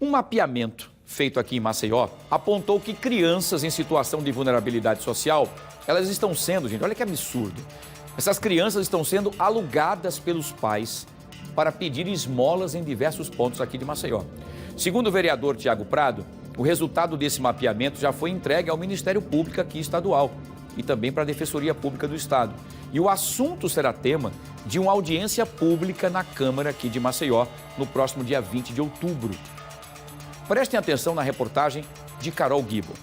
Um mapeamento feito aqui em Maceió apontou que crianças em situação de vulnerabilidade social, elas estão sendo, gente, olha que absurdo, essas crianças estão sendo alugadas pelos pais para pedir esmolas em diversos pontos aqui de Maceió. Segundo o vereador Tiago Prado, o resultado desse mapeamento já foi entregue ao Ministério Público aqui estadual e também para a Defensoria Pública do Estado. E o assunto será tema de uma audiência pública na Câmara aqui de Maceió no próximo dia 20 de outubro. Prestem atenção na reportagem de Carol Guibo.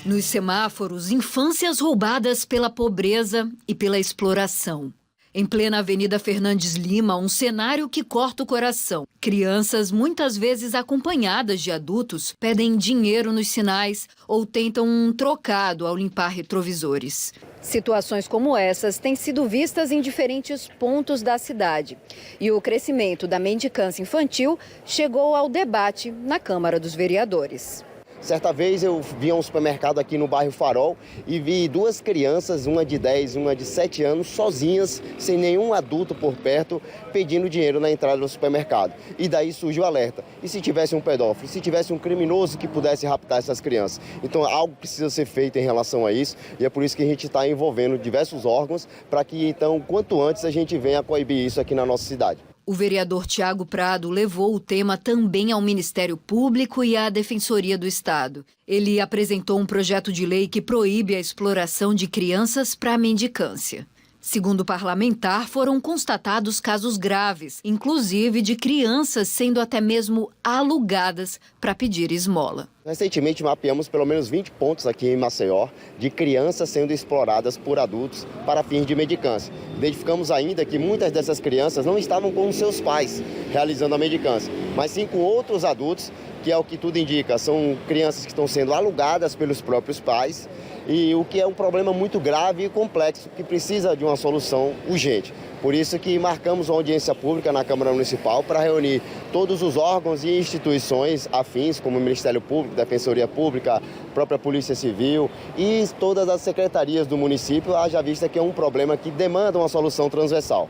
Nos semáforos, infâncias roubadas pela pobreza e pela exploração. Em plena Avenida Fernandes Lima, um cenário que corta o coração. Crianças, muitas vezes acompanhadas de adultos, pedem dinheiro nos sinais ou tentam um trocado ao limpar retrovisores. Situações como essas têm sido vistas em diferentes pontos da cidade. E o crescimento da mendicância infantil chegou ao debate na Câmara dos Vereadores. Certa vez eu vi a um supermercado aqui no bairro Farol e vi duas crianças, uma de 10 e uma de 7 anos, sozinhas, sem nenhum adulto por perto, pedindo dinheiro na entrada do supermercado. E daí surge o alerta. E se tivesse um pedófilo, se tivesse um criminoso que pudesse raptar essas crianças? Então algo precisa ser feito em relação a isso e é por isso que a gente está envolvendo diversos órgãos para que então, quanto antes, a gente venha a coibir isso aqui na nossa cidade. O vereador Tiago Prado levou o tema também ao Ministério Público e à Defensoria do Estado. Ele apresentou um projeto de lei que proíbe a exploração de crianças para a mendicância. Segundo o parlamentar, foram constatados casos graves, inclusive de crianças sendo até mesmo alugadas para pedir esmola. Recentemente mapeamos pelo menos 20 pontos aqui em Maceió de crianças sendo exploradas por adultos para fins de mendicância. Identificamos ainda que muitas dessas crianças não estavam com seus pais realizando a mendicância, mas sim com outros adultos, que é o que tudo indica, são crianças que estão sendo alugadas pelos próprios pais, e o que é um problema muito grave e complexo que precisa de uma solução urgente. Por isso que marcamos uma audiência pública na Câmara Municipal para reunir todos os órgãos e instituições afins, como o Ministério Público, Defensoria Pública, própria Polícia Civil e todas as secretarias do município, haja vista que é um problema que demanda uma solução transversal.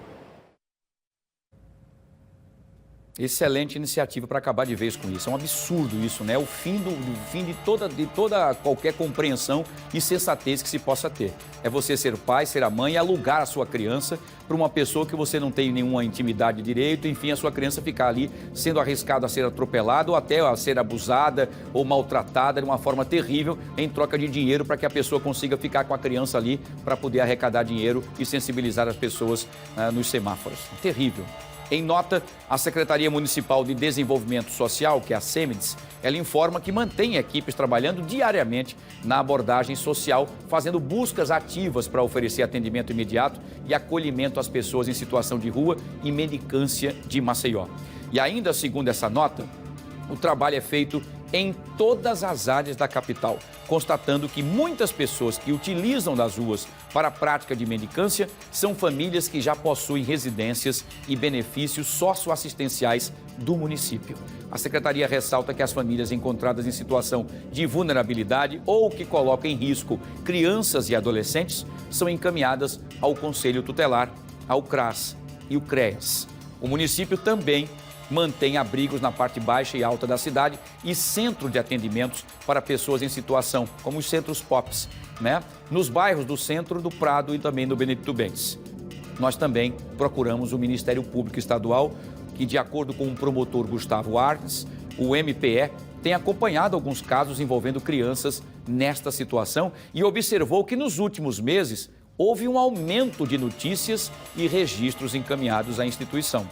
Excelente iniciativa para acabar de vez com isso. É um absurdo isso, né? O fim de toda qualquer compreensão e sensatez que se possa ter. É você ser o pai, ser a mãe e alugar a sua criança para uma pessoa que você não tem nenhuma intimidade de direito, enfim, a sua criança ficar ali sendo arriscada a ser atropelada ou até a ser abusada ou maltratada de uma forma terrível em troca de dinheiro para que a pessoa consiga ficar com a criança ali para poder arrecadar dinheiro e sensibilizar as pessoas nos semáforos. Terrível. Em nota, a Secretaria Municipal de Desenvolvimento Social, que é a SEMEDES, ela informa que mantém equipes trabalhando diariamente na abordagem social, fazendo buscas ativas para oferecer atendimento imediato e acolhimento às pessoas em situação de rua e mendicância de Maceió. E ainda, segundo essa nota, o trabalho é feito em todas as áreas da capital, constatando que muitas pessoas que utilizam das ruas para a prática de mendicância são famílias que já possuem residências e benefícios socioassistenciais do município. A Secretaria ressalta que as famílias encontradas em situação de vulnerabilidade ou que colocam em risco crianças e adolescentes são encaminhadas ao Conselho Tutelar, ao CRAS e o CREAS. O município também mantém abrigos na parte baixa e alta da cidade e centro de atendimentos para pessoas em situação, como os centros POPs, né? Nos bairros do Centro, do Prado e também do Benedito Bentes. Nós também procuramos o Ministério Público Estadual, que, de acordo com o promotor Gustavo Arnes, o MPE tem acompanhado alguns casos envolvendo crianças nesta situação e observou que nos últimos meses houve um aumento de notícias e registros encaminhados à instituição.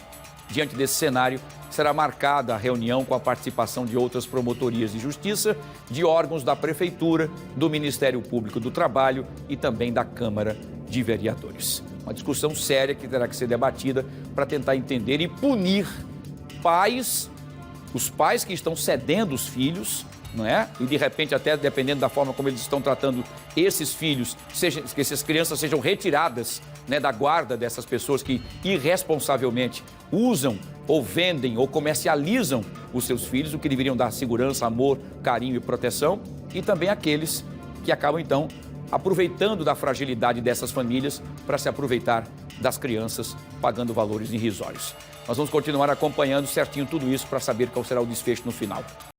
Diante desse cenário, será marcada a reunião com a participação de outras promotorias de justiça, de órgãos da Prefeitura, do Ministério Público do Trabalho e também da Câmara de Vereadores. Uma discussão séria que terá que ser debatida para tentar entender e punir os pais que estão cedendo os filhos, não é? E de repente, até dependendo da forma como eles estão tratando esses filhos, que essas crianças sejam retiradas, né, da guarda dessas pessoas que irresponsavelmente usam ou vendem ou comercializam os seus filhos, o que deveriam dar segurança, amor, carinho e proteção, e também aqueles que acabam então aproveitando da fragilidade dessas famílias para se aproveitar das crianças, pagando valores irrisórios. Nós vamos continuar acompanhando certinho tudo isso para saber qual será o desfecho no final.